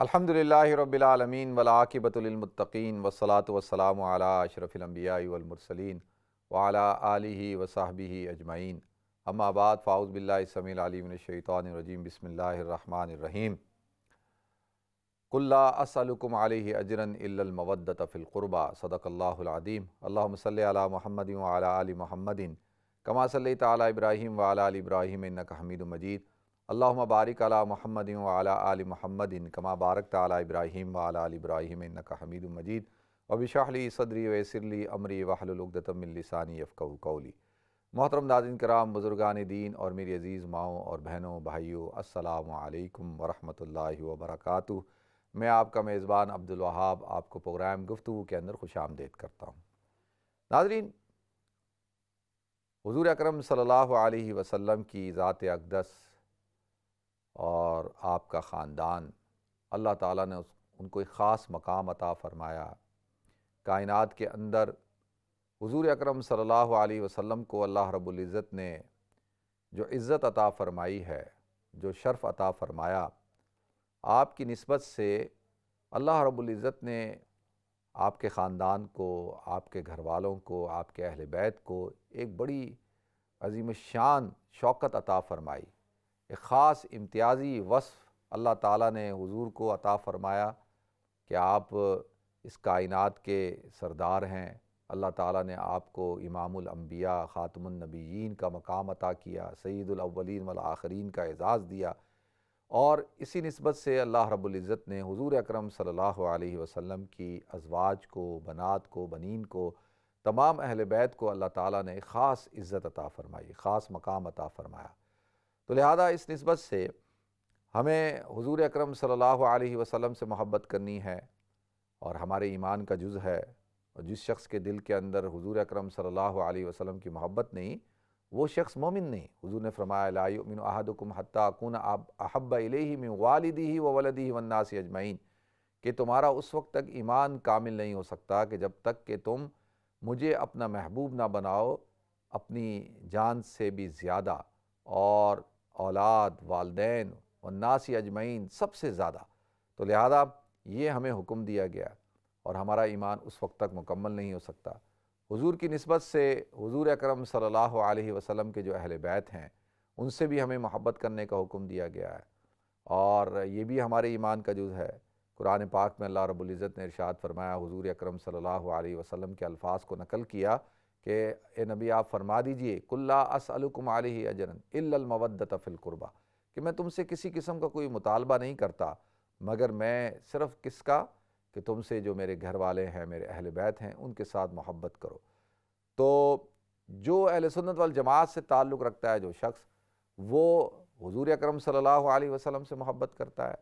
الحمدللہ رب العالمین والعاقبۃ للمتقین والصلاة والسلام علی اشرف الانبیاء والمرسلین وعلی آلہ وصحبہ اجمعین، اما بعد فاعوذ باللہ السمیع العلیم من الشیطان الرجیم، بسم اللہ الرحمن الرحیم۔ قل لا اسألکم علیہ اجرا الا المودۃ فی القربى، صدق اللہ العظیم۔ اللہم صلی علی محمد وعلی آل محمد کما صلیت علی ابراہیم وعلی آل ابراہیم انک حمید مجید۔ اللہم بارک علی محمد وعلی آل محمد کما بارکت علی ابراہیم وعلی آل ابراہیم انک حمید مجید۔ رب اشرح لی صدری ویسر لی امری واحلل عقدۃ من لسانی یفقہوا قولی۔ محترم ناظرین کرام، بزرگان دین اور میری عزیز ماؤں اور بہنوں بھائیوں، السلام علیکم ورحمۃ اللہ وبرکاتہ۔ میں آپ کا میزبان عبدالوہاب آپ کو پروگرام گفتگو کے اندر خوش آمدید کرتا ہوں۔ ناظرین، حضور اکرم صلی اللہ علیہ وسلم کی ذات اقدس اور آپ کا خاندان، اللہ تعالیٰ نے ان کو ایک خاص مقام عطا فرمایا۔ کائنات کے اندر حضور اکرم صلی اللہ علیہ وسلم کو اللہ رب العزت نے جو عزت عطا فرمائی ہے، جو شرف عطا فرمایا، آپ کی نسبت سے اللہ رب العزت نے آپ کے خاندان کو، آپ کے گھر والوں کو، آپ کے اہل بیت کو ایک بڑی عظیم الشان شوکت عطا فرمائی۔ ایک خاص امتیازی وصف اللہ تعالیٰ نے حضور کو عطا فرمایا کہ آپ اس کائنات کے سردار ہیں۔ اللہ تعالیٰ نے آپ کو امام الانبیاء، خاتم النبیین کا مقام عطا کیا، سید الاولین والآخرین کا اعزاز دیا، اور اسی نسبت سے اللہ رب العزت نے حضور اکرم صلی اللہ علیہ وسلم کی ازواج کو، بنات کو، بنین کو، تمام اہل بیت کو اللہ تعالیٰ نے ایک خاص عزت عطا فرمائی، خاص مقام عطا فرمایا۔ تو لہذا اس نسبت سے ہمیں حضور اکرم صلی اللہ علیہ وسلم سے محبت کرنی ہے، اور ہمارے ایمان کا جز ہے۔ اور جس شخص کے دل کے اندر حضور اکرم صلی اللہ علیہ وسلم کی محبت نہیں، وہ شخص مومن نہیں۔ حضور نے فرمایا لا یؤمن احدکم حتی اکون احب الیہ من والدہ وولدہ والناس اجمعین، کہ تمہارا اس وقت تک ایمان کامل نہیں ہو سکتا کہ جب تک کہ تم مجھے اپنا محبوب نہ بناؤ اپنی جان سے بھی زیادہ، اور اولاد، والدین والناس اجمعین سب سے زیادہ۔ تو لہذا یہ ہمیں حکم دیا گیا، اور ہمارا ایمان اس وقت تک مکمل نہیں ہو سکتا۔ حضور کی نسبت سے حضور اکرم صلی اللہ علیہ وسلم کے جو اہل بیت ہیں، ان سے بھی ہمیں محبت کرنے کا حکم دیا گیا ہے، اور یہ بھی ہمارے ایمان کا جز ہے۔ قرآن پاک میں اللہ رب العزت نے ارشاد فرمایا، حضور اکرم صلی اللہ علیہ وسلم کے الفاظ کو نقل کیا کہ اے نبی آپ فرما دیجئے قل لا اسألکم علیہ اجرا الا المودۃ فی القربى، کہ میں تم سے کسی قسم کا کوئی مطالبہ نہیں کرتا، مگر میں صرف کس کا، کہ تم سے جو میرے گھر والے ہیں، میرے اہل بیت ہیں، ان کے ساتھ محبت کرو۔ تو جو اہل سنت والجماعت سے تعلق رکھتا ہے جو شخص، وہ حضور اکرم صلی اللہ علیہ وسلم سے محبت کرتا ہے،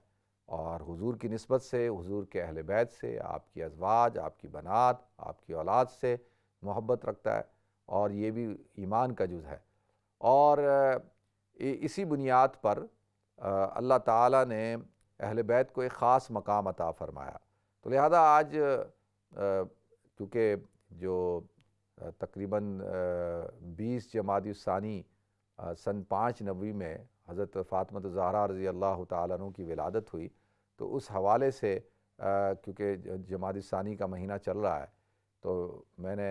اور حضور کی نسبت سے حضور کے اہل بیت سے، آپ کی ازواج، آپ کی بنات، آپ کی اولاد سے محبت رکھتا ہے، اور یہ بھی ایمان کا جز ہے۔ اور اسی بنیاد پر اللہ تعالیٰ نے اہل بیت کو ایک خاص مقام عطا فرمایا۔ تو لہذا آج کیونکہ جو تقریباً 20 جمادی الثانی سن 5 نبوی میں حضرت فاطمہ الزہرا رضی اللہ تعالیٰ عنہ کی ولادت ہوئی، تو اس حوالے سے کیونکہ جمادی الثانی کا مہینہ چل رہا ہے، تو میں نے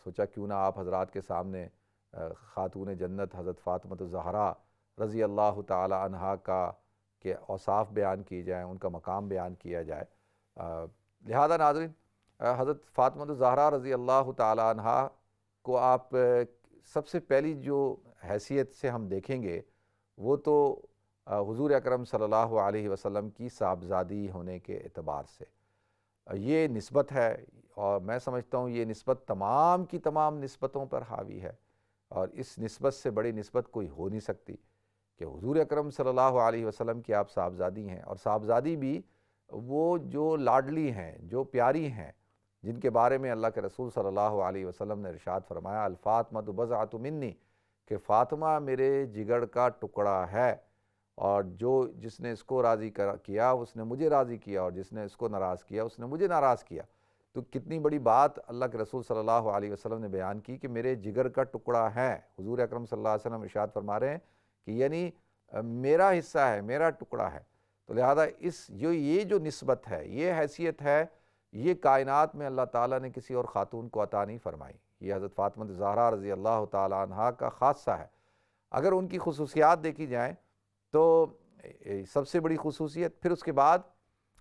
سوچا کیوں نہ آپ حضرات کے سامنے خاتون جنت حضرت فاطمہ الزہرا رضی اللہ تعالیٰ عنہا کا کے اوصاف بیان کی جائیں، ان کا مقام بیان کیا جائے۔ لہذا ناظرین، حضرت فاطمہ الزہرا رضی اللہ تعالیٰ عنہا کو آپ سب سے پہلی جو حیثیت سے ہم دیکھیں گے، وہ تو حضور اکرم صلی اللہ علیہ وسلم کی صاحبزادی ہونے کے اعتبار سے یہ نسبت ہے، اور میں سمجھتا ہوں یہ نسبت تمام کی تمام نسبتوں پر حاوی ہے، اور اس نسبت سے بڑی نسبت کوئی ہو نہیں سکتی کہ حضور اکرم صلی اللہ علیہ وسلم کی آپ صاحبزادی ہیں، اور صاحبزادی بھی وہ جو لاڈلی ہیں، جو پیاری ہیں، جن کے بارے میں اللہ کے رسول صلی اللہ علیہ وسلم نے ارشاد فرمایا الفاطمۃ بضعۃ منی، کہ فاطمہ میرے جگر کا ٹکڑا ہے، اور جس نے اس کو راضی کیا اس نے مجھے راضی کیا، اور جس نے اس کو ناراض کیا اس نے مجھے ناراض کیا۔ تو کتنی بڑی بات اللہ کے رسول صلی اللہ علیہ وسلم نے بیان کی کہ میرے جگر کا ٹکڑا ہے۔ حضور اکرم صلی اللہ علیہ وسلم ارشاد فرما رہے ہیں کہ یعنی میرا حصہ ہے، میرا ٹکڑا ہے۔ تو لہٰذا یہ جو نسبت ہے، یہ حیثیت ہے، یہ کائنات میں اللہ تعالیٰ نے کسی اور خاتون کو عطا نہیں فرمائی، یہ حضرت فاطمہ زہرا رضی اللہ تعالیٰ عنہا کا خاصہ ہے۔ اگر ان کی خصوصیات دیکھی جائیں تو سب سے بڑی خصوصیت، پھر اس کے بعد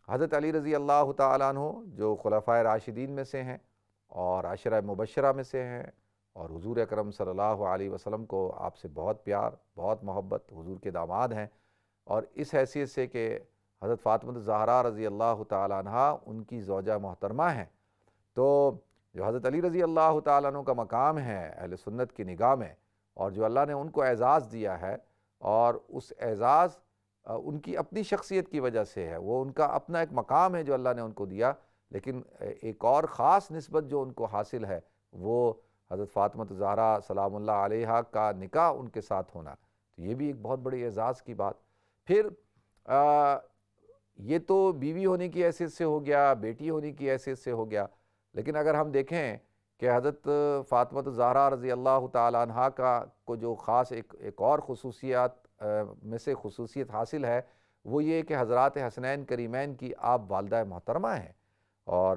حضرت علی رضی اللہ تعالیٰ عنہ جو خلفائے راشدین میں سے ہیں اور عشرہ مبشرہ میں سے ہیں، اور حضور اکرم صلی اللہ علیہ وسلم کو آپ سے بہت پیار، بہت محبت، حضور کے داماد ہیں، اور اس حیثیت سے کہ حضرت فاطمہ زہرا رضی اللہ تعالیٰ عنہ ان کی زوجہ محترمہ ہیں، تو جو حضرت علی رضی اللہ تعالیٰ عنہ کا مقام ہے اہل سنت کی نگاہ میں، اور جو اللہ نے ان کو اعزاز دیا ہے، اور اس اعزاز ان کی اپنی شخصیت کی وجہ سے ہے، وہ ان کا اپنا ایک مقام ہے جو اللہ نے ان کو دیا، لیکن ایک اور خاص نسبت جو ان کو حاصل ہے وہ حضرت فاطمہ زہرا سلام اللہ علیہا کا نکاح ان کے ساتھ ہونا، تو یہ بھی ایک بہت بڑی اعزاز کی بات۔ پھر یہ تو بیوی ہونے کی حیثیت سے ہو گیا، بیٹی ہونے کی حیثیت سے ہو گیا، لیکن اگر ہم دیکھیں کہ حضرت فاطمہ زہرا رضی اللہ تعالیٰ عنہا کو جو خاص ایک اور خصوصیات میں سے خصوصیت حاصل ہے، وہ یہ کہ حضرات حسنین کریمین کی آپ والدہ محترمہ ہیں، اور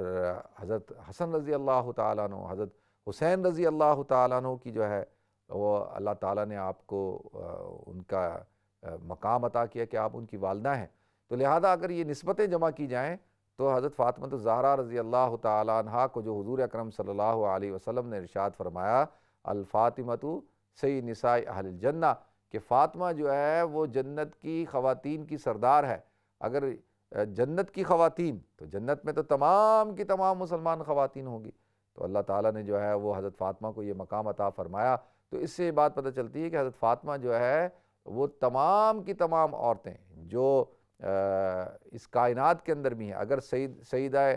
حضرت حسن رضی اللہ تعالیٰ عنہ، حضرت حسین رضی اللہ تعالیٰ عنہ کی جو ہے وہ اللہ تعالیٰ نے آپ کو ان کا مقام عطا کیا کہ آپ ان کی والدہ ہیں، تو لہذا اگر یہ نسبتیں جمع کی جائیں تو حضرت فاطمہ زہرا رضی اللہ تعالیٰ عنہا کو جو حضور اکرم صلی اللہ علیہ وسلم نے ارشاد فرمایا الفاطمۃ سید نساء اہل الجنہ، کہ فاطمہ جو ہے وہ جنت کی خواتین کی سردار ہے۔ اگر جنت کی خواتین تو جنت میں تو تمام کی تمام مسلمان خواتین ہوں گی، تو اللہ تعالیٰ نے جو ہے وہ حضرت فاطمہ کو یہ مقام عطا فرمایا، تو اس سے یہ بات پتہ چلتی ہے کہ حضرت فاطمہ جو ہے وہ تمام کی تمام عورتیں جو اس کائنات کے اندر بھی ہیں، اگر سیدہ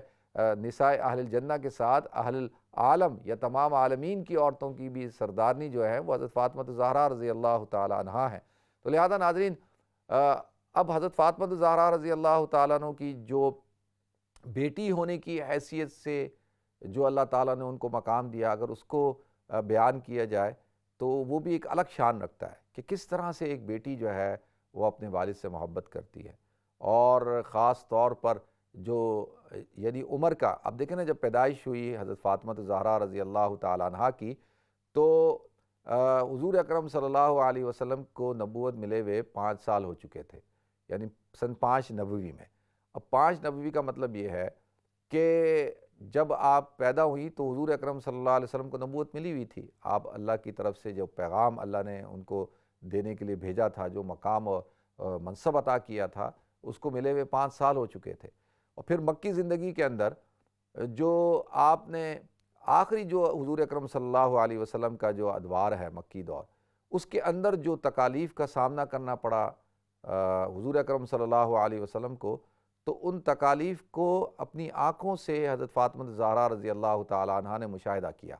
نساء اہل الجنہ کے ساتھ اہل العالم یا تمام عالمین کی عورتوں کی بھی سردارنی جو ہے وہ حضرت فاطمہ زہرا رضی اللہ تعالیٰ عنہا ہے۔ تو لہذا ناظرین، اب حضرت فاطمہ زہرا رضی اللہ تعالیٰ عنہ کی جو بیٹی ہونے کی حیثیت سے جو اللہ تعالیٰ نے ان کو مقام دیا، اگر اس کو بیان کیا جائے تو وہ بھی ایک الگ شان رکھتا ہے کہ کس طرح سے ایک بیٹی جو ہے وہ اپنے والد سے محبت کرتی ہے، اور خاص طور پر جو یعنی عمر کا، اب دیکھیں نا، جب پیدائش ہوئی حضرت فاطمہ زہرا رضی اللہ تعالیٰ عنہا کی، تو حضور اکرم صلی اللہ علیہ وسلم کو نبوت ملے ہوئے 5 سال ہو چکے تھے، یعنی سن 5 نبوی میں۔ اب 5 نبوی کا مطلب یہ ہے کہ جب آپ پیدا ہوئی تو حضور اکرم صلی اللہ علیہ وسلم کو نبوت ملی ہوئی تھی، آپ اللہ کی طرف سے جو پیغام اللہ نے ان کو دینے کے لیے بھیجا تھا، جو مقام و منصب عطا کیا تھا، اس کو ملے ہوئے 5 سال ہو چکے تھے۔ اور پھر مکی زندگی کے اندر جو آپ نے آخری جو حضور اکرم صلی اللہ علیہ وسلم کا جو ادوار ہے مکی دور، اس کے اندر جو تکالیف کا سامنا کرنا پڑا حضور اکرم صلی اللہ علیہ وسلم کو، تو ان تکالیف کو اپنی آنکھوں سے حضرت فاطمہ زہرا رضی اللہ تعالیٰ عنہا نے مشاہدہ کیا،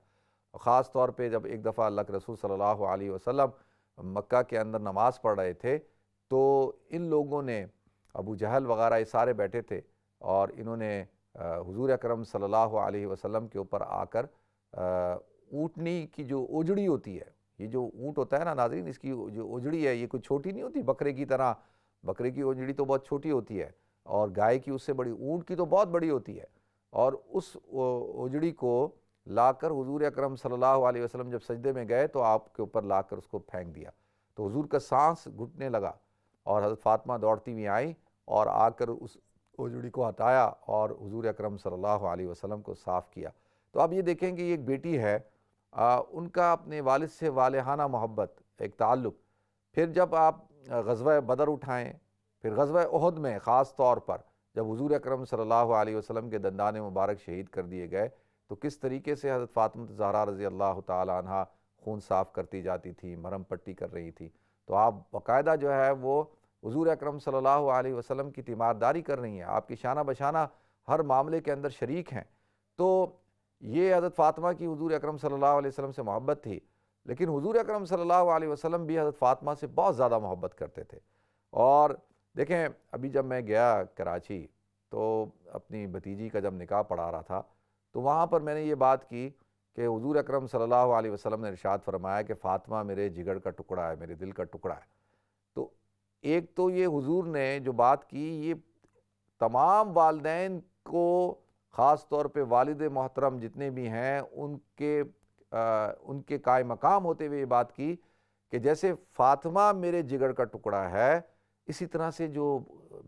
خاص طور پہ جب ایک دفعہ اللہ کے رسول صلی اللہ علیہ وسلم مکہ کے اندر نماز پڑھ رہے تھے، تو ان لوگوں نے، ابو جہل وغیرہ یہ سارے بیٹھے تھے، اور انہوں نے حضور اکرم صلی اللہ علیہ وسلم کے اوپر آ کر اونٹنی کی جو اوجڑی ہوتی ہے، یہ جو اونٹ ہوتا ہے نا ناظرین، اس کی جو اوجڑی ہے یہ کوئی چھوٹی نہیں ہوتی بکرے کی طرح، بکرے کی اوجڑی تو بہت چھوٹی ہوتی ہے، اور گائے کی اس سے بڑی، اونٹ کی تو بہت بڑی ہوتی ہے، اور اس اوجڑی کو لا کر حضور اکرم صلی اللہ علیہ وسلم جب سجدے میں گئے تو آپ کے اوپر لا کر اس کو پھینک دیا، تو حضور کا سانس گھٹنے لگا، اور حضرت فاطمہ دوڑتی ہوئی آئیں اور آ کر اس اوجڑی کو ہٹایا اور حضور اکرم صلی اللہ علیہ وسلم کو صاف کیا۔ تو اب یہ دیکھیں کہ یہ ایک بیٹی ہے، ان کا اپنے والد سے والہانہ محبت، ایک تعلق۔ پھر جب آپ غزوہ بدر اٹھائیں، پھر غزوہ احد میں خاص طور پر جب حضور اکرم صلی اللہ علیہ وسلم کے دندان مبارک شہید کر دیے گئے، تو کس طریقے سے حضرت فاطمہ زہرا رضی اللہ تعالیٰ عنہا خون صاف کرتی جاتی تھی، مرہم پٹی کر رہی تھی، تو آپ باقاعدہ جو ہے وہ حضور اکرم صلی اللہ علیہ وسلم کی تیمارداری کر رہی ہیں، آپ کی شانہ بشانہ ہر معاملے کے اندر شریک ہیں۔ تو یہ حضرت فاطمہ کی حضور اکرم صلی اللہ علیہ وسلم سے محبت تھی، لیکن حضور اکرم صلی اللہ علیہ وسلم بھی حضرت فاطمہ سے بہت زیادہ محبت کرتے تھے۔ اور دیکھیں، ابھی جب میں گیا کراچی تو اپنی بھتیجی کا جب نکاح پڑھا رہا تھا، تو وہاں پر میں نے یہ بات کی کہ حضور اکرم صلی اللہ علیہ وسلم نے ارشاد فرمایا کہ فاطمہ میرے جگر کا ٹکڑا ہے، میرے دل کا ٹکڑا ہے۔ تو ایک تو یہ حضور نے جو بات کی یہ تمام والدین کو، خاص طور پہ والد محترم جتنے بھی ہیں ان کے قائم مقام ہوتے ہوئے یہ بات کی کہ جیسے فاطمہ میرے جگر کا ٹکڑا ہے، اسی طرح سے جو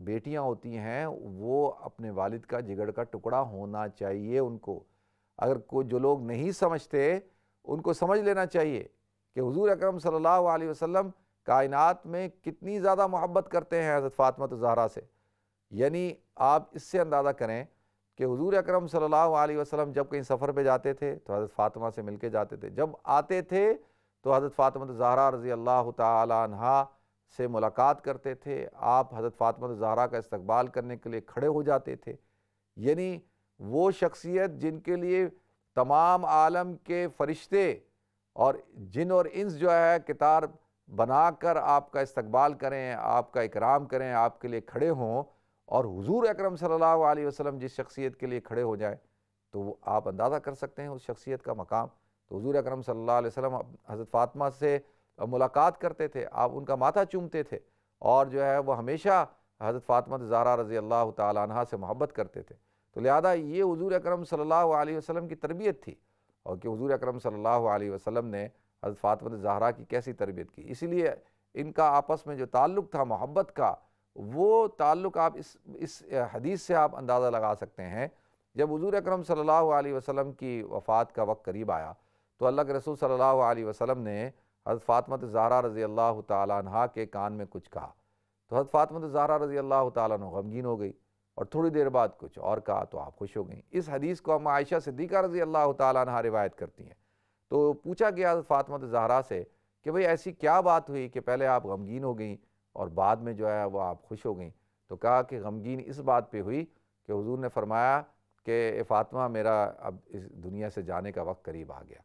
بیٹیاں ہوتی ہیں وہ اپنے والد کا جگر کا ٹکڑا ہونا چاہیے ان کو۔ اگر کوئی جو لوگ نہیں سمجھتے ان کو سمجھ لینا چاہیے کہ حضور اکرم صلی اللہ علیہ وسلم کائنات میں کتنی زیادہ محبت کرتے ہیں حضرت فاطمہ زہرا سے۔ یعنی آپ اس سے اندازہ کریں کہ حضور اکرم صلی اللہ علیہ وسلم جب کہیں سفر پہ جاتے تھے تو حضرت فاطمہ سے مل کے جاتے تھے، جب آتے تھے تو حضرت فاطمہ زہرا رضی اللہ تعالی عنہا سے ملاقات کرتے تھے، آپ حضرت فاطمہ زہرا کا استقبال کرنے کے لیے کھڑے ہو جاتے تھے۔ یعنی وہ شخصیت جن کے لیے تمام عالم کے فرشتے اور جن اور انس جو ہے کتار بنا کر آپ کا استقبال کریں، آپ کا اکرام کریں، آپ کے لیے کھڑے ہوں، اور حضور اکرم صلی اللہ علیہ وسلم جس شخصیت کے لیے کھڑے ہو جائیں تو وہ آپ اندازہ کر سکتے ہیں اس شخصیت کا مقام۔ تو حضور اکرم صلی اللہ علیہ وسلم حضرت فاطمہ سے ملاقات کرتے تھے، آپ ان کا ماتھا چومتے تھے، اور جو ہے وہ ہمیشہ حضرت فاطمہ زہرا رضی اللہ تعالیٰ عنہ سے محبت کرتے تھے۔ تو لہذا یہ حضور اکرم صلی اللہ علیہ وسلم کی تربیت تھی، اور کہ حضور اکرم صلی اللہ علیہ وسلم نے حضرت فاطمہ زہرا کی کیسی تربیت کی۔ اسی لیے ان کا آپس میں جو تعلق تھا محبت کا، وہ تعلق آپ اس حدیث سے آپ اندازہ لگا سکتے ہیں۔ جب حضور اکرم صلی اللہ علیہ وسلم کی وفات کا وقت قریب آیا تو اللہ کے رسول صلی اللہ علیہ وسلم نے حضرت فاطمہ زہرا رضی اللہ تعالیٰ عنہ کے کان میں کچھ کہا، تو حضرت فاطمہ زہرا رضی اللہ تعالیٰ عنہ غمگین ہو گئی، اور تھوڑی دیر بعد کچھ اور کہا تو آپ خوش ہو گئیں۔ اس حدیث کو ہم عائشہ صدیقہ رضی اللہ تعالیٰ عنہ روایت کرتی ہیں۔ تو پوچھا گیا حضرت فاطمہ زہرا سے کہ بھئی ایسی کیا بات ہوئی کہ پہلے آپ غمگین ہو گئیں اور بعد میں جو ہے وہ آپ خوش ہو گئیں؟ تو کہا کہ غمگین اس بات پہ ہوئی کہ حضور نے فرمایا کہ اے فاطمہ میرا اب اس دنیا سے جانے کا وقت قریب آ گیا،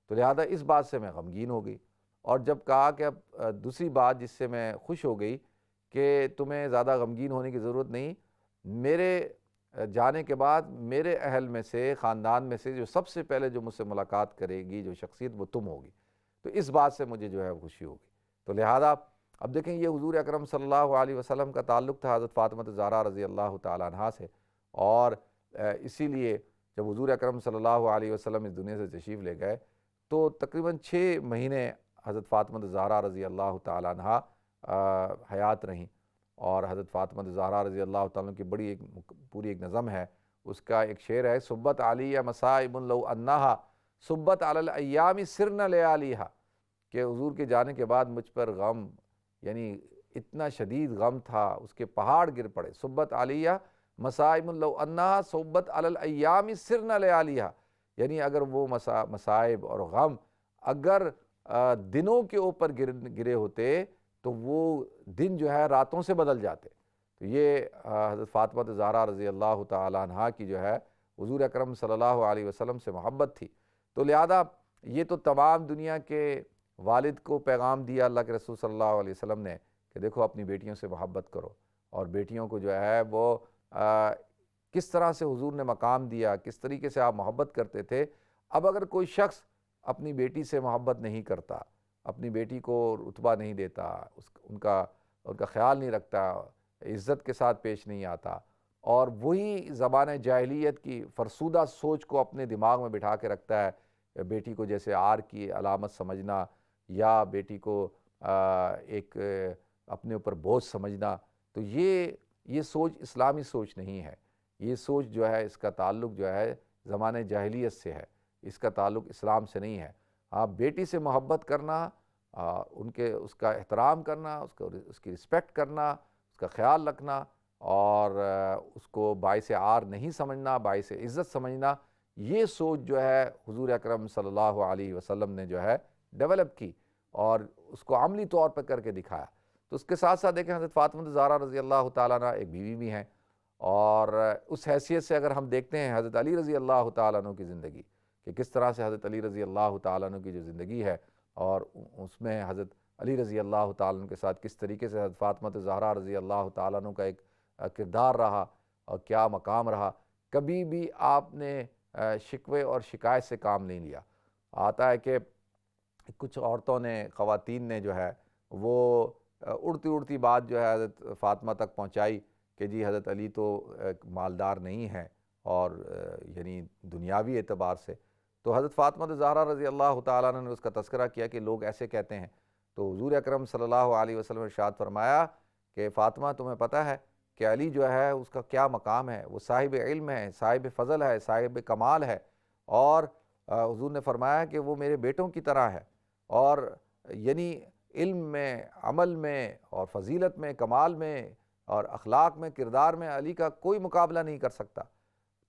تو لہذا اس بات سے میں غمگین ہو گئی۔ اور جب کہا کہ اب دوسری بات جس سے میں خوش ہو گئی کہ تمہیں زیادہ غمگین ہونے کی ضرورت نہیں، میرے جانے کے بعد میرے اہل میں سے، خاندان میں سے جو سب سے پہلے جو مجھ سے ملاقات کرے گی جو شخصیت وہ تم ہوگی، تو اس بات سے مجھے جو ہے خوشی ہوگی۔ تو لہذا اب دیکھیں یہ حضور اکرم صلی اللہ علیہ وسلم کا تعلق تھا حضرت فاطمہ زہرا رضی اللہ تعالیٰ عنہا سے، اور اسی لیے جب حضور اکرم صلی اللہ علیہ وسلم اس دنیا سے تشریف لے گئے تو تقریباً 6 مہینے حضرت فاطمہ زہرا رضی اللہ تعالیٰ عنہا حیات رہیں، اور حضرت فاطمہ زہرا رضی اللہ تعالیٰ عنہ کی بڑی پوری ایک نظم ہے، اس کا ایک شعر ہے، صبت علیہ مصائب لو انہا صبت علی الایام سرن لیالیہا، کہ حضور کے جانے کے بعد مجھ پر غم، یعنی اتنا شدید غم تھا، اس کے پہاڑ گر پڑے۔ صبت علیہ مصائب لو انہا صبت علی الایام سرن لیالیہا، یعنی اگر وہ مصائب اور غم اگر دنوں کے اوپر گرے ہوتے تو وہ دن جو ہے راتوں سے بدل جاتے۔ تو یہ حضرت فاطمہ زہرا رضی اللہ تعالیٰ عنہا کی جو ہے حضور اکرم صلی اللہ علیہ وسلم سے محبت تھی۔ تو لہذا یہ تو تمام دنیا کے والد کو پیغام دیا اللہ کے رسول صلی اللہ علیہ وسلم نے کہ دیکھو اپنی بیٹیوں سے محبت کرو، اور بیٹیوں کو جو ہے وہ کس طرح سے حضور نے مقام دیا، کس طریقے سے آپ محبت کرتے تھے۔ اب اگر کوئی شخص اپنی بیٹی سے محبت نہیں کرتا، اپنی بیٹی کو رتبہ نہیں دیتا، ان کا خیال نہیں رکھتا، عزت کے ساتھ پیش نہیں آتا، اور وہی زمانہ جاہلیت کی فرسودہ سوچ کو اپنے دماغ میں بٹھا کے رکھتا ہے، بیٹی کو جیسے عار کی علامت سمجھنا، یا بیٹی کو ایک اپنے اوپر بوجھ سمجھنا، تو یہ سوچ اسلامی سوچ نہیں ہے۔ یہ سوچ جو ہے اس کا تعلق جو ہے زمانہ جاہلیت سے ہے، اس کا تعلق اسلام سے نہیں ہے۔ آپ بیٹی سے محبت کرنا، اس کا احترام کرنا، اس کی رسپیکٹ کرنا، اس کا خیال رکھنا، اور اس کو باعث عار نہیں سمجھنا، باعث عزت سمجھنا، یہ سوچ جو ہے حضور اکرم صلی اللہ علیہ وسلم نے جو ہے ڈیولپ کی اور اس کو عملی طور پر کر کے دکھایا۔ تو اس کے ساتھ ساتھ دیکھیں حضرت فاطمہ زہرا رضی اللہ تعالیٰ عنہ ایک بیوی بھی ہیں، اور اس حیثیت سے اگر ہم دیکھتے ہیں حضرت علی رضی اللہ تعالیٰ عنہ کی زندگی کہ کس طرح سے حضرت علی رضی اللہ تعالیٰ عنہ کی جو زندگی ہے، اور اس میں حضرت علی رضی اللہ تعالیٰ عنہ کے ساتھ کس طریقے سے حضرت فاطمہ زہرا رضی اللہ تعالیٰ عنہ کا ایک کردار رہا اور کیا مقام رہا۔ کبھی بھی آپ نے شکوے اور شکایت سے کام نہیں لیا۔ آتا ہے کہ کچھ عورتوں نے، خواتین نے جو ہے وہ اڑتی اڑتی بات جو ہے حضرت فاطمہ تک پہنچائی کہ جی حضرت علی تو مالدار نہیں ہیں، اور یعنی دنیاوی اعتبار سے. تو حضرت فاطمہ زہرا رضی اللہ تعالیٰ عنہ نے اس کا تذکرہ کیا کہ لوگ ایسے کہتے ہیں. تو حضور اکرم صلی اللہ علیہ وسلم نے ارشاد فرمایا کہ فاطمہ تمہیں پتہ ہے کہ علی جو ہے اس کا کیا مقام ہے، وہ صاحب علم ہے، صاحب فضل ہے، صاحب کمال ہے، اور حضور نے فرمایا کہ وہ میرے بیٹوں کی طرح ہے، اور یعنی علم میں، عمل میں، اور فضیلت میں، کمال میں، اور اخلاق میں، کردار میں علی کا کوئی مقابلہ نہیں کر سکتا.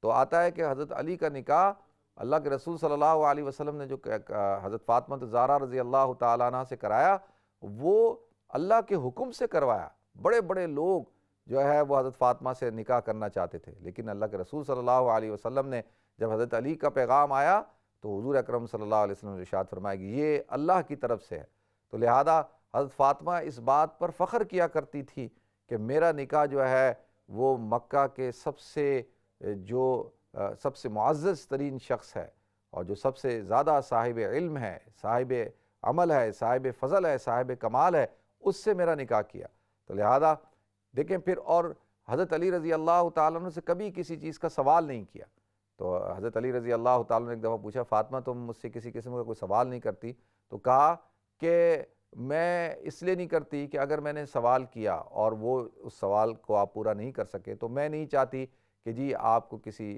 تو آتا ہے کہ حضرت علی کا نکاح اللہ کے رسول صلی اللہ علیہ وسلم نے جو حضرت فاطمہ زہرا رضی اللہ تعالیٰ عنہ سے کرایا، وہ اللہ کے حکم سے کروایا. بڑے بڑے لوگ جو ہے وہ حضرت فاطمہ سے نکاح کرنا چاہتے تھے، لیکن اللہ کے رسول صلی اللہ علیہ وسلم نے جب حضرت علی کا پیغام آیا تو حضور اکرم صلی اللہ علیہ وسلم نے ارشاد فرمایا کہ یہ اللہ کی طرف سے ہے. تو لہذا حضرت فاطمہ اس بات پر فخر کیا کرتی تھی کہ میرا نکاح جو ہے وہ مکہ کے سب سے معزز ترین شخص ہے، اور جو سب سے زیادہ صاحب علم ہے، صاحب عمل ہے، صاحب فضل ہے، صاحب کمال ہے، اس سے میرا نکاح کیا. تو لہذا دیکھیں پھر، اور حضرت علی رضی اللہ تعالیٰ عنہ سے کبھی کسی چیز کا سوال نہیں کیا. تو حضرت علی رضی اللہ تعالیٰ نے ایک دفعہ پوچھا، فاطمہ تم مجھ سے کسی قسم کا کوئی سوال نہیں کرتی؟ تو کہا کہ میں اس لیے نہیں کرتی کہ اگر میں نے سوال کیا اور وہ اس سوال کو آپ پورا نہیں کر سکے تو میں نہیں چاہتی کہ جی آپ کو کسی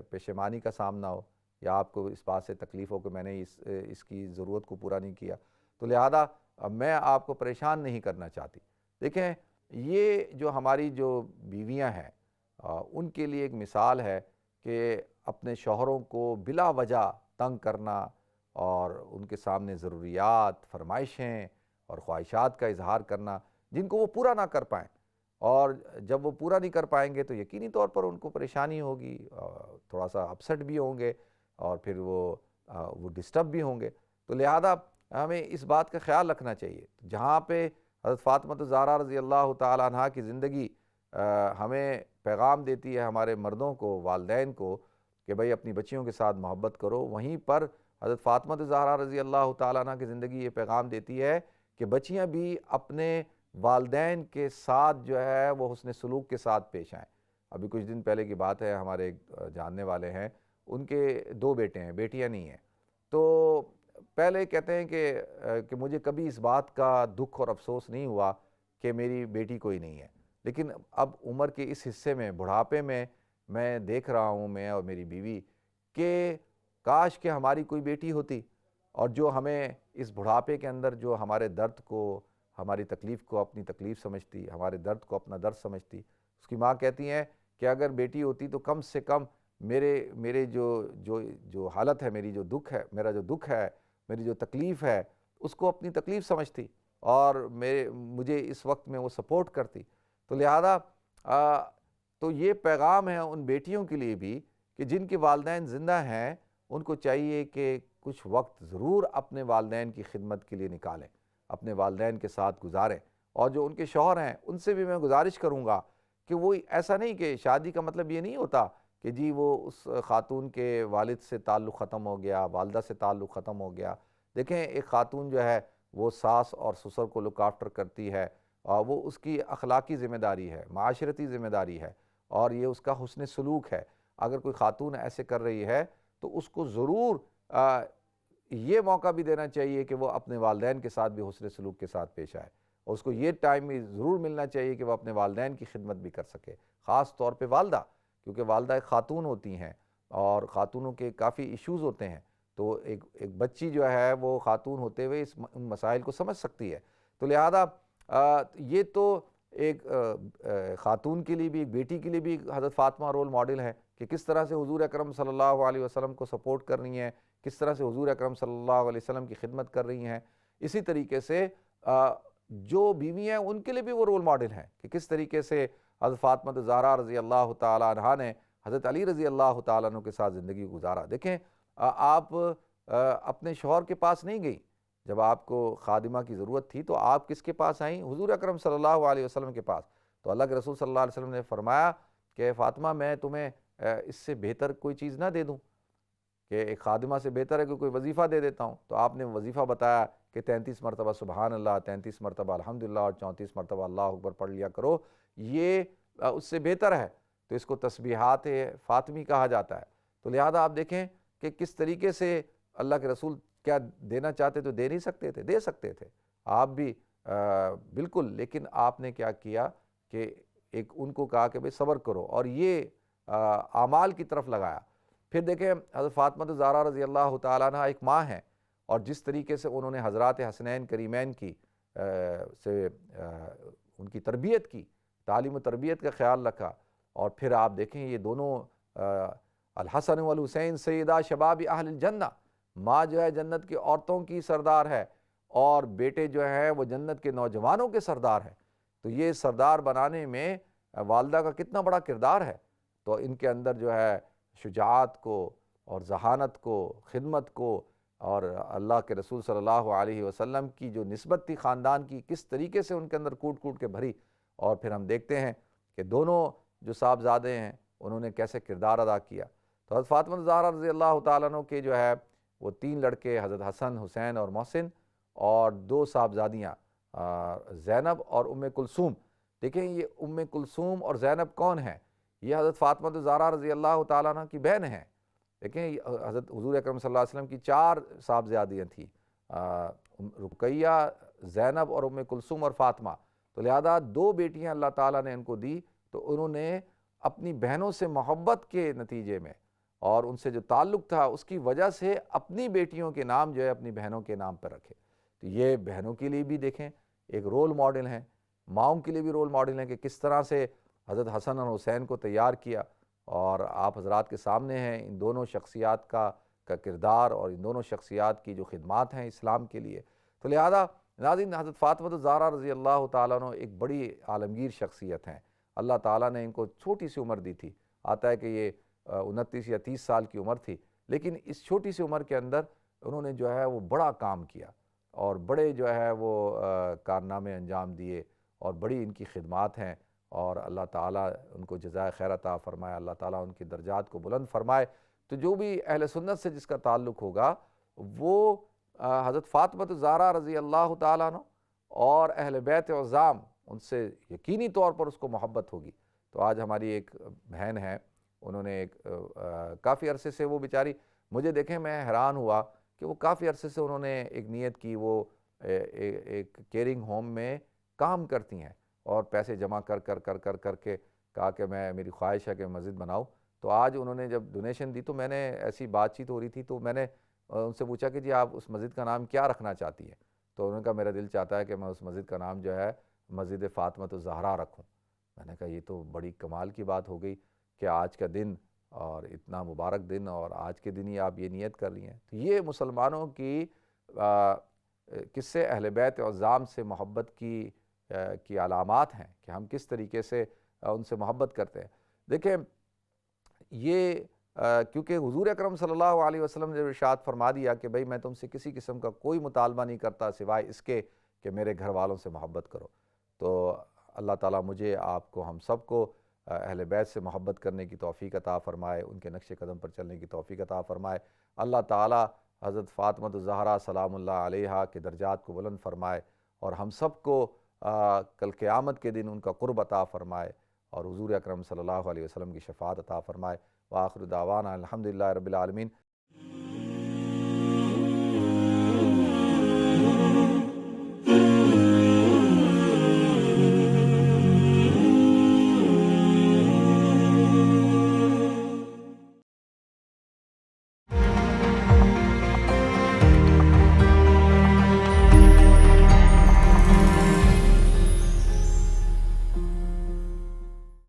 پشیمانی کا سامنا ہو، یا آپ کو اس بات سے تکلیف ہو کہ میں نے اس کی ضرورت کو پورا نہیں کیا. تو لہذا میں آپ کو پریشان نہیں کرنا چاہتی. دیکھیں یہ جو ہماری جو بیویاں ہیں ان کے لیے ایک مثال ہے کہ اپنے شوہروں کو بلا وجہ تنگ کرنا اور ان کے سامنے ضروریات، فرمائشیں اور خواہشات کا اظہار کرنا جن کو وہ پورا نہ کر پائیں، اور جب وہ پورا نہیں کر پائیں گے تو یقینی طور پر ان کو پریشانی ہوگی، تھوڑا سا اپسٹ بھی ہوں گے، اور پھر وہ ڈسٹرب بھی ہوں گے. تو لہذا ہمیں اس بات کا خیال رکھنا چاہیے. جہاں پہ حضرت فاطمہ زہرا رضی اللہ تعالیٰ عنہ کی زندگی ہمیں پیغام دیتی ہے ہمارے مردوں کو، والدین کو، کہ بھئی اپنی بچیوں کے ساتھ محبت کرو، وہیں پر حضرت فاطمہ زہرا رضی اللہ تعالیٰ عنہ کی زندگی یہ پیغام دیتی ہے کہ بچیاں بھی اپنے والدین کے ساتھ جو ہے وہ حسن سلوک کے ساتھ پیش آئیں. ابھی کچھ دن پہلے کی بات ہے، ہمارے ایک جاننے والے ہیں، ان کے 2 بیٹے ہیں، بیٹیاں نہیں ہیں. تو پہلے کہتے ہیں کہ مجھے کبھی اس بات کا دکھ اور افسوس نہیں ہوا کہ میری بیٹی کوئی نہیں ہے، لیکن اب عمر کے اس حصے میں، بڑھاپے میں دیکھ رہا ہوں، میں اور میری بیوی، کہ کاش کہ ہماری کوئی بیٹی ہوتی، اور جو ہمیں اس بڑھاپے کے اندر جو ہمارے درد کو، ہماری تکلیف کو اپنی تکلیف سمجھتی، ہمارے درد کو اپنا درد سمجھتی. اس کی ماں کہتی ہیں کہ اگر بیٹی ہوتی تو کم سے کم میرے جو حالت ہے، میری جو دکھ ہے، میرا جو دکھ ہے، میری جو تکلیف ہے، اس کو اپنی تکلیف سمجھتی اور مجھے اس وقت میں وہ سپورٹ کرتی. تو لہذا تو یہ پیغام ہے ان بیٹیوں کے لیے بھی کہ جن کے والدین زندہ ہیں، ان کو چاہیے کہ کچھ وقت ضرور اپنے والدین کی خدمت کے لیے نکالیں، اپنے والدین کے ساتھ گزاریں. اور جو ان کے شوہر ہیں ان سے بھی میں گزارش کروں گا کہ وہ ایسا نہیں، کہ شادی کا مطلب یہ نہیں ہوتا کہ جی وہ اس خاتون کے والد سے تعلق ختم ہو گیا، والدہ سے تعلق ختم ہو گیا. دیکھیں ایک خاتون جو ہے وہ ساس اور سسر کو لک آفٹر کرتی ہے، اور وہ اس کی اخلاقی ذمہ داری ہے، معاشرتی ذمہ داری ہے، اور یہ اس کا حسن سلوک ہے. اگر کوئی خاتون ایسے کر رہی ہے تو اس کو ضرور یہ موقع بھی دینا چاہیے کہ وہ اپنے والدین کے ساتھ بھی حسن سلوک کے ساتھ پیش آئے، اور اس کو یہ ٹائم بھی ضرور ملنا چاہیے کہ وہ اپنے والدین کی خدمت بھی کر سکے، خاص طور پہ والدہ، کیونکہ والدہ ایک خاتون ہوتی ہیں اور خاتونوں کے کافی ایشوز ہوتے ہیں. تو ایک بچی جو ہے وہ خاتون ہوتے ہوئے ان مسائل کو سمجھ سکتی ہے. تو لہذا یہ تو ایک خاتون کے لیے بھی، ایک بیٹی کے لیے بھی حضرت فاطمہ رول ماڈل ہے کہ کس طرح سے حضور اکرم صلی اللہ علیہ وسلم کو سپورٹ کر رہی ہیں، کس طرح سے حضور اکرم صلی اللہ علیہ وسلم کی خدمت کر رہی ہیں. اسی طریقے سے جو بیوی ہیں ان کے لیے بھی وہ رول ماڈل ہیں کہ کس طریقے سے حضرت فاطمہ زہرا رضی اللہ تعالیٰ عنہ نے حضرت علی رضی اللہ تعالیٰ عنہ کے ساتھ زندگی گزارا. دیکھیں آپ اپنے شوہر کے پاس نہیں گئی، جب آپ کو خادمہ کی ضرورت تھی تو آپ کس کے پاس آئیں؟ حضور اکرم صلی اللہ علیہ وسلم کے پاس. تو اللہ کے رسول صلی اللہ علیہ وسلم نے فرمایا کہ فاطمہ میں تمہیں اس سے بہتر کوئی چیز نہ دے دوں کہ ایک خادمہ سے بہتر ہے کہ کوئی وظیفہ دے دیتا ہوں، تو آپ نے وظیفہ بتایا کہ 33 مرتبہ سبحان اللہ، 33 مرتبہ الحمدللہ اور 34 مرتبہ اللہ اکبر پڑھ لیا کرو، یہ اس سے بہتر ہے، تو اس کو تسبیحات فاطمی کہا جاتا ہے۔ تو لہذا آپ دیکھیں کہ کس طریقے سے اللہ کے رسول کیا دینا چاہتے تو دے نہیں سکتے تھے، دے سکتے تھے آپ بھی بالکل، لیکن آپ نے کیا کیا کہ ایک ان کو کہا کہ بھئی صبر کرو، اور یہ اعمال کی طرف لگایا۔ پھر دیکھیں حضرت فاطمہ الزہرا رضی اللہ تعالیٰ عنہ ایک ماں ہیں، اور جس طریقے سے انہوں نے حضرات حسنین کریمین کی ان کی تربیت کی، تعلیم و تربیت کا خیال رکھا، اور پھر آپ دیکھیں یہ دونوں الحسن والحسین سیدہ شباب اہل الجنہ، ماں جو ہے جنت کی عورتوں کی سردار ہے، اور بیٹے جو ہیں وہ جنت کے نوجوانوں کے سردار ہیں۔ تو یہ سردار بنانے میں والدہ کا کتنا بڑا کردار ہے، تو ان کے اندر جو ہے شجاعت کو اور ذہانت کو، خدمت کو، اور اللہ کے رسول صلی اللہ علیہ وسلم کی جو نسبت تھی خاندان کی، کس طریقے سے ان کے اندر کوٹ کوٹ کے بھری، اور پھر ہم دیکھتے ہیں کہ دونوں جو صاحبزادے ہیں انہوں نے کیسے کردار ادا کیا۔ تو حضرت فاطمہ الزہرا رضی اللہ تعالیٰ عنہ کے جو ہے وہ 3 لڑکے، حضرت حسن، حسین اور محسن، اور 2 صاحبزادیاں زینب اور ام کلثوم۔ دیکھیں یہ ام کلثوم اور زینب کون ہیں؟ یہ حضرت فاطمہ الزہرا رضی اللہ تعالیٰ عنہ کی بہن ہیں۔ دیکھیں حضرت حضور اکرم صلی اللہ علیہ وسلم کی 4 صاحبزادیاں تھیں، رقیہ، زینب اور ام کلثوم اور فاطمہ۔ تو لہذا 2 بیٹیاں اللہ تعالیٰ نے ان کو دی، تو انہوں نے اپنی بہنوں سے محبت کے نتیجے میں اور ان سے جو تعلق تھا اس کی وجہ سے اپنی بیٹیوں کے نام جو ہے اپنی بہنوں کے نام پر رکھے۔ تو یہ بہنوں کے لیے بھی دیکھیں ایک رول ماڈل ہیں، ماؤں کے لیے بھی رول ماڈل ہیں کہ کس طرح سے حضرت حسن اور حسین کو تیار کیا، اور آپ حضرات کے سامنے ہیں ان دونوں شخصیات کا کردار اور ان دونوں شخصیات کی جو خدمات ہیں اسلام کے لیے۔ تو لہذا ناظرین، حضرت فاطمہ الزہرا رضی اللہ تعالیٰ عنہ ایک بڑی عالمگیر شخصیت ہیں۔ اللہ تعالیٰ نے ان کو چھوٹی سی عمر دی تھی، آتا ہے کہ یہ 29 یا 30 سال کی عمر تھی، لیکن اس چھوٹی سی عمر کے اندر انہوں نے جو ہے وہ بڑا کام کیا، اور بڑے جو ہے وہ کارنامے انجام دیے، اور بڑی ان کی خدمات ہیں، اور اللہ تعالیٰ ان کو جزائے خیر عطا فرمائے، اللہ تعالیٰ ان کی درجات کو بلند فرمائے۔ تو جو بھی اہل سنت سے جس کا تعلق ہوگا وہ حضرت فاطمہ الزہرا رضی اللہ تعالیٰ عنہ اور اہل بیت عظام ان سے یقینی طور پر اس کو محبت ہوگی۔ تو آج ہماری ایک بہن ہے، انہوں نے ایک کافی عرصے سے وہ بیچاری، مجھے دیکھیں میں حیران ہوا کہ وہ کافی عرصے سے انہوں نے ایک نیت کی، وہ ایک کیئرنگ ہوم میں کام کرتی ہیں، اور پیسے جمع کر کے کہا کہ میری خواہش ہے کہ مسجد بناؤ۔ تو آج انہوں نے جب ڈونیشن دی تو میں نے ایسی بات چیت ہو رہی تھی، تو میں نے ان سے پوچھا کہ جی آپ اس مسجد کا نام کیا رکھنا چاہتی ہیں؟ تو انہوں نے کہا میرا دل چاہتا ہے کہ میں اس مسجد کا نام جو ہے مسجد فاطمہ الزہرا رکھوں۔ میں نے کہا یہ تو بڑی کمال کی بات ہو گئی کہ آج کا دن اور اتنا مبارک دن، اور آج کے دن ہی آپ یہ نیت کر لی ہیں۔ تو یہ مسلمانوں کی کس سے اہل بیت عظام سے محبت کی علامات ہیں کہ ہم کس طریقے سے ان سے محبت کرتے ہیں۔ دیکھیں یہ کیونکہ حضور اکرم صلی اللہ علیہ وسلم نے ارشاد فرما دیا کہ بھئی میں تم سے کسی قسم کا کوئی مطالبہ نہیں کرتا سوائے اس کے کہ میرے گھر والوں سے محبت کرو۔ تو اللہ تعالیٰ مجھے، آپ کو، ہم سب کو اہل بیت سے محبت کرنے کی توفیق عطا فرمائے، ان کے نقش قدم پر چلنے کی توفیق عطا فرمائے۔ اللہ تعالیٰ حضرت فاطمہ الزہرا سلام اللہ علیہا کے درجات کو بلند فرمائے، اور ہم سب کو کل قیامت کے دن ان کا قرب عطا فرمائے، اور حضور اکرم صلی اللہ علیہ وسلم کی شفاعت عطا فرمائے۔ وآخر دعوانا الحمدللہ رب العالمین۔